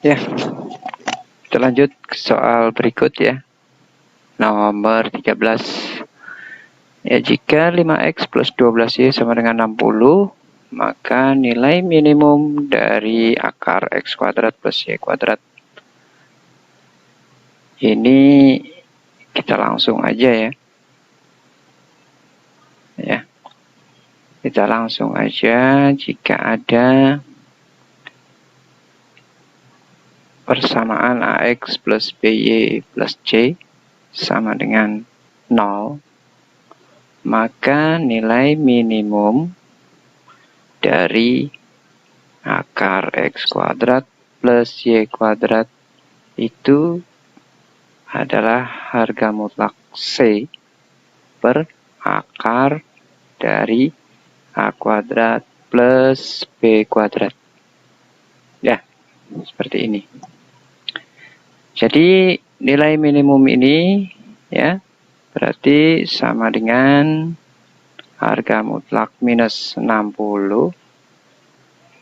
Ya, kita lanjut ke soal berikut ya. Nomor 13. Ya, jika 5x plus 12y sama dengan 60, maka nilai minimum dari akar x kuadrat plus y kuadrat. Ini kita langsung aja ya. Ya. Kita langsung aja jika ada persamaan AX plus BY plus C sama dengan 0, maka nilai minimum dari akar X kuadrat plus Y kuadrat itu adalah harga mutlak C per akar dari A kuadrat plus B kuadrat. Ya, seperti ini. Jadi nilai minimum ini ya berarti sama dengan harga mutlak minus 60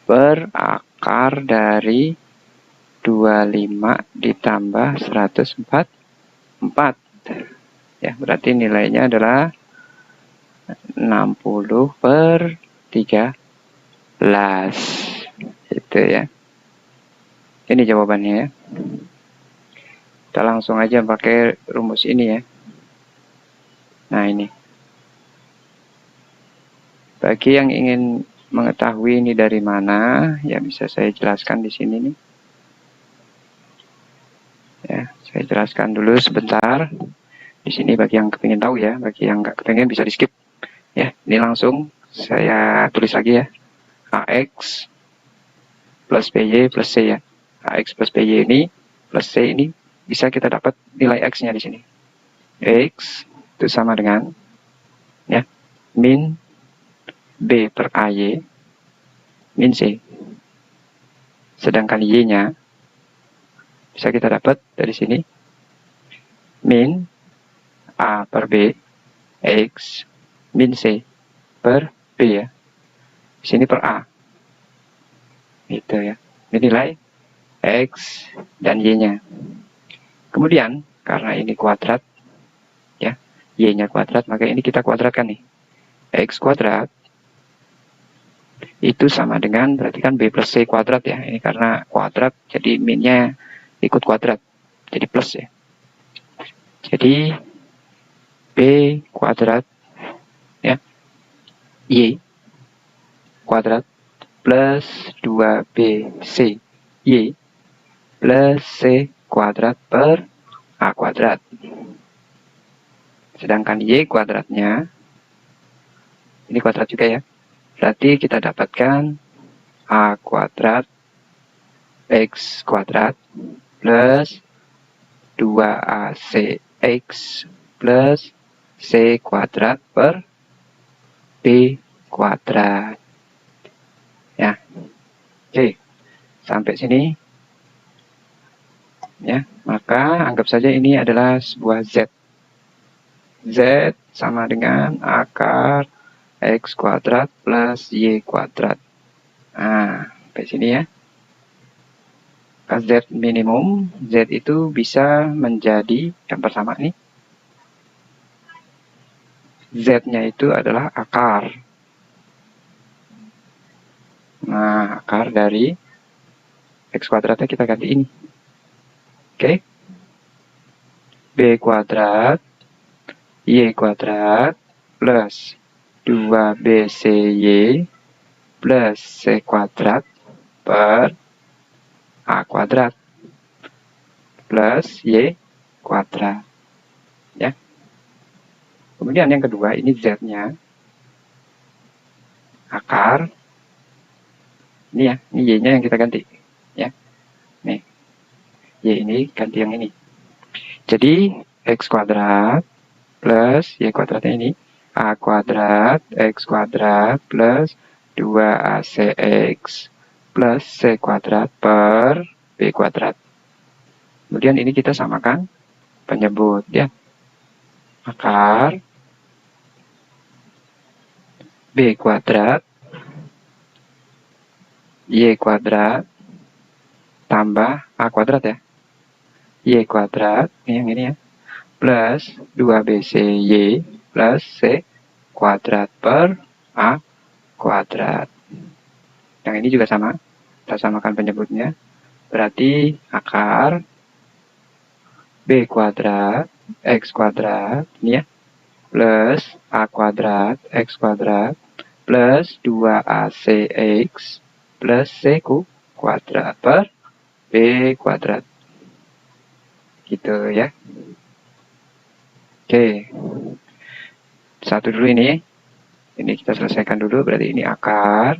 per akar dari 25 ditambah 144. Ya, berarti nilainya adalah 60 per 13. Itu ya. Ini jawabannya ya. Kita langsung aja pakai rumus ini ya. Nah, ini. Bagi yang ingin mengetahui ini dari mana, ya bisa saya jelaskan di sini nih. Ya, saya jelaskan dulu sebentar. Di sini bagi yang kepingin tahu ya, bagi yang nggak kepingin bisa di skip. Ya, ini langsung saya tulis lagi ya. AX plus BY plus C ya. AX plus BY ini plus C ini bisa kita dapat nilai X-nya di sini. X itu sama dengan ya min B per AY min C. Sedangkan Y-nya bisa kita dapat dari sini min A per B X min C per B ya. Di sini per A. Itu ya. Ini nilai X dan Y-nya. Kemudian karena ini kuadrat ya, Y-nya kuadrat, maka ini kita kuadratkan nih. X kuadrat itu sama dengan berarti kan B plus C kuadrat ya. Ini karena kuadrat jadi minnya ikut kuadrat. Jadi plus ya. Jadi B kuadrat ya Y kuadrat plus 2BC Y plus C kuadrat per A kuadrat. Sedangkan Y kuadratnya, ini kuadrat juga ya, berarti kita dapatkan A kuadrat X kuadrat plus 2ACX plus C kuadrat per B kuadrat. Ya, oke, sampai sini. Ya, maka anggap saja ini adalah sebuah Z. Z sama dengan akar X kuadrat plus Y kuadrat. Nah, sampai sini ya. Z minimum, Z itu bisa menjadi yang pertama nih. Z-nya itu adalah akar. Nah, akar dari X kuadratnya kita ganti ini. Oke. B kuadrat Y kuadrat plus 2BCY plus C kuadrat per A kuadrat plus Y kuadrat. Ya. Kemudian yang kedua, ini Z-nya. Akar. Ini ya, ini Y-nya yang kita ganti. Ya. Nih. Y ini ganti yang ini. Jadi, X kuadrat plus Y kuadratnya ini. A kuadrat X kuadrat plus 2ACX plus C kuadrat per B kuadrat. Kemudian ini kita samakan penyebut ya. Akar B kuadrat Y kuadrat tambah A kuadrat ya. Y kuadrat, ini yang ini ya. Plus 2BCY plus C kuadrat per A kuadrat. Yang ini juga sama. Kita samakan penyebutnya. Berarti akar B kuadrat X kuadrat, ini ya. Plus A kuadrat X kuadrat plus 2ACX plus C kuadrat per B kuadrat. Gitu ya. Oke. Satu dulu ini. Ini kita selesaikan dulu. Berarti ini akar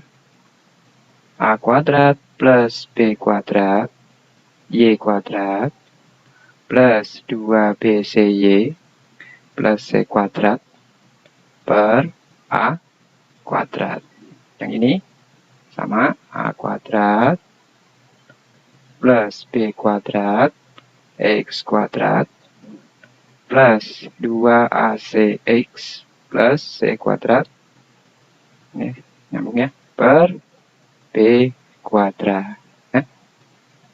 A kuadrat plus B kuadrat Y kuadrat plus 2BCY plus C kuadrat per A kuadrat. Yang ini sama A kuadrat plus B kuadrat X kuadrat plus 2ACX plus C kuadrat. Ini nyambung ya, per B kuadrat.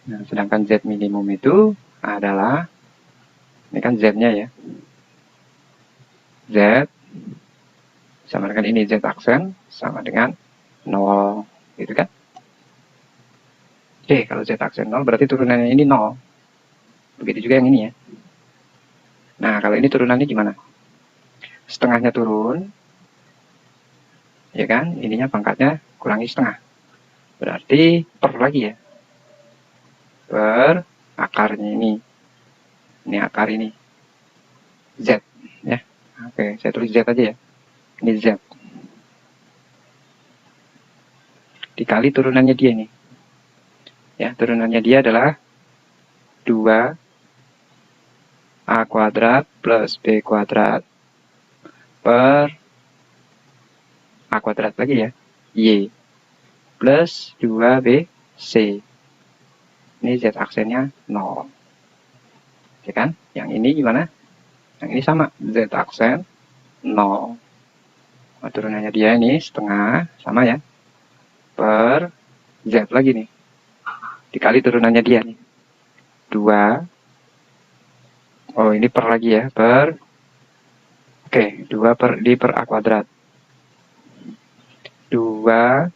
Nah, sedangkan Z minimum itu adalah, ini kan Z-nya ya. Z sama dengan ini, Z aksen sama dengan 0, gitu kan. Oke, kalau Z aksen 0 berarti turunannya ini 0. Begitu juga yang ini ya. Nah, kalau ini turunannya gimana? Setengahnya turun, ya kan? Ininya pangkatnya kurangi setengah. Berarti per lagi ya. Per akarnya ini. Ini akar ini. Z, ya. Oke, saya tulis Z aja ya. Ini Z. Dikali turunannya dia nih. Ya, turunannya dia adalah 2 A kuadrat plus B kuadrat per A kuadrat lagi ya, Y plus 2BC. Ini Z aksennya 0. Ya kan? Yang ini gimana? Yang ini sama, Z aksen 0. Nah, turunannya dia ini setengah, sama ya, per Z lagi nih. Dikali turunannya dia nih. 2. Oh, ini per lagi ya, per. Oke, 2 per A kuadrat. 2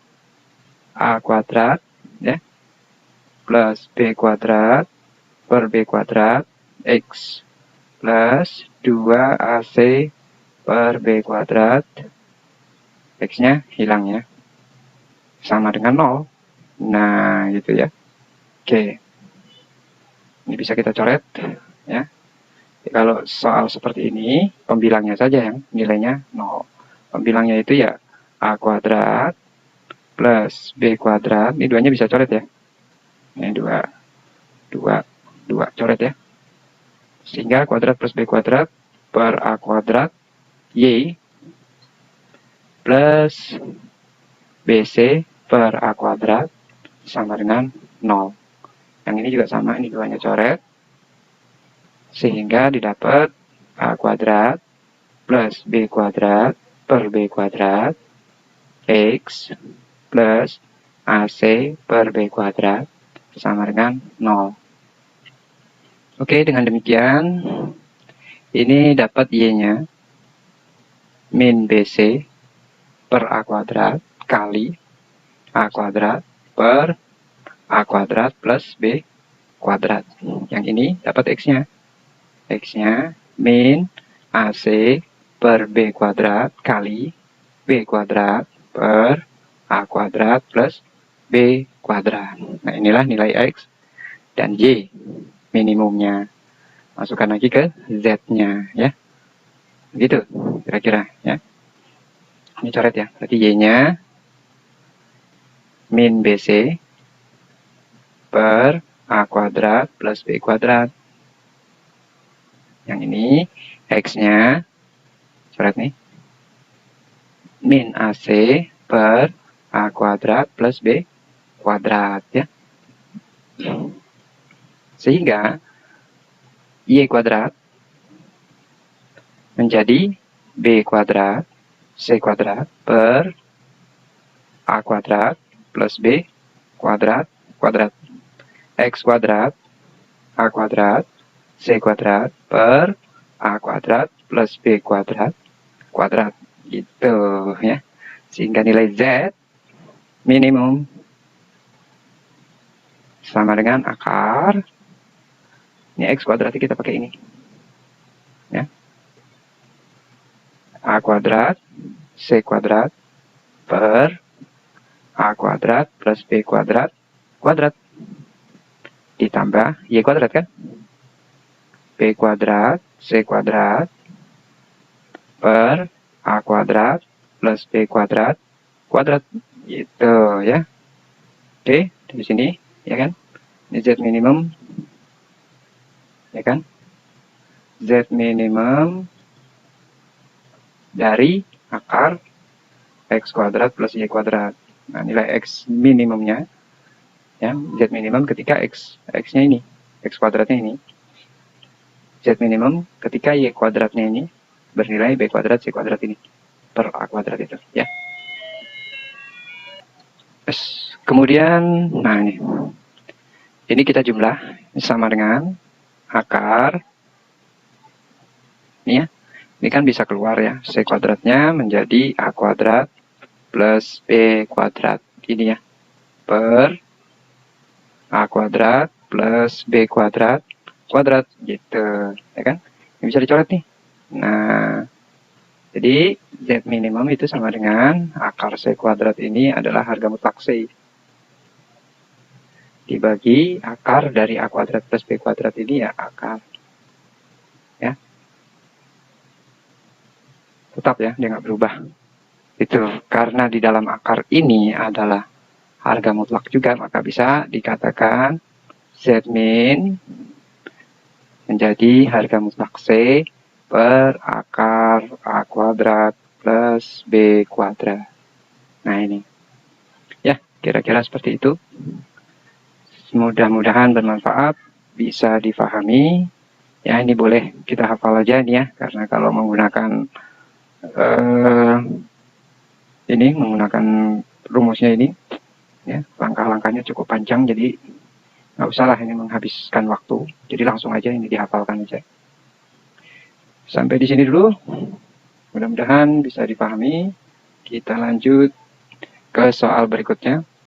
A kuadrat ya plus B kuadrat per B kuadrat X plus 2AC per B kuadrat, X-nya hilang ya, sama dengan 0. Nah, gitu ya. Oke, ini bisa kita coret ya. Kalau soal seperti ini, pembilangnya saja yang nilainya 0. Pembilangnya itu ya A kuadrat plus B kuadrat, ini duanya bisa coret ya. Ini 2 coret ya. Sehingga kuadrat plus B kuadrat per A kuadrat Y plus BC per A kuadrat sama dengan 0. Yang ini juga sama, ini duanya coret. Sehingga didapat A kuadrat plus B kuadrat per B kuadrat X plus AC per B kuadrat sama dengan 0. Oke, dengan demikian ini dapat Y-nya min BC per A kuadrat kali A kuadrat per A kuadrat plus B kuadrat. Yang ini dapat X-nya. X-nya min AC per B kuadrat kali B kuadrat per A kuadrat plus B kuadrat. Nah, inilah nilai X dan Y minimumnya. Masukkan lagi ke Z-nya ya. Gitu kira-kira ya. Ini coret ya. Berarti Y-nya min BC per A kuadrat plus B kuadrat. Yang ini X-nya coret nih. Min AC per A kuadrat plus B kuadrat ya. Sehingga Y kuadrat menjadi B kuadrat C kuadrat per A kuadrat plus B kuadrat kuadrat. X kuadrat, A kuadrat, C kuadrat per A kuadrat plus B kuadrat, kuadrat. Gitu ya. Sehingga nilai Z minimum sama dengan akar. Ini X kuadrat kita pakai ini. Ya. A kuadrat, C kuadrat per A kuadrat plus B kuadrat, kuadrat. Ditambah Y kuadrat kan? B kuadrat, C kuadrat per A kuadrat plus B kuadrat, kuadrat. Gitu ya. Oke, di sini ya kan? Ini Z minimum. Ya kan? Z minimum dari akar X kuadrat plus Y kuadrat. Nah, nilai X minimumnya, ya, Z minimum ketika X-nya ini, X kuadratnya ini. Z minimum ketika Y kuadratnya ini bernilai B kuadrat C kuadrat ini per A kuadrat itu, ya. Kemudian, nah ini kita jumlah sama dengan akar, ini ya. Ini kan bisa keluar ya, C kuadratnya menjadi A kuadrat plus B kuadrat, ini ya, per A kuadrat plus B kuadrat, kuadrat, gitu, ya kan? Ini bisa dicoret nih. Nah, jadi Z minimum itu sama dengan akar C kuadrat ini adalah harga mutlak C. Dibagi akar dari A kuadrat plus B kuadrat ini ya akar. Ya. Tetap ya, dia nggak berubah. Itu karena di dalam akar ini adalah harga mutlak juga, maka bisa dikatakan Z min menjadi harga mutlak C per akar A kuadrat plus B kuadrat. Nah ini. Ya, kira-kira seperti itu. Mudah-mudahan bermanfaat, bisa difahami. Ya, ini boleh kita hafal aja nih ya, karena kalau menggunakan menggunakan rumusnya ini, ya, langkah-langkahnya cukup panjang, jadi nggak usah lah ini menghabiskan waktu. Jadi langsung aja ini dihafalkan aja. Sampai di sini dulu. Mudah-mudahan bisa dipahami. Kita lanjut ke soal berikutnya.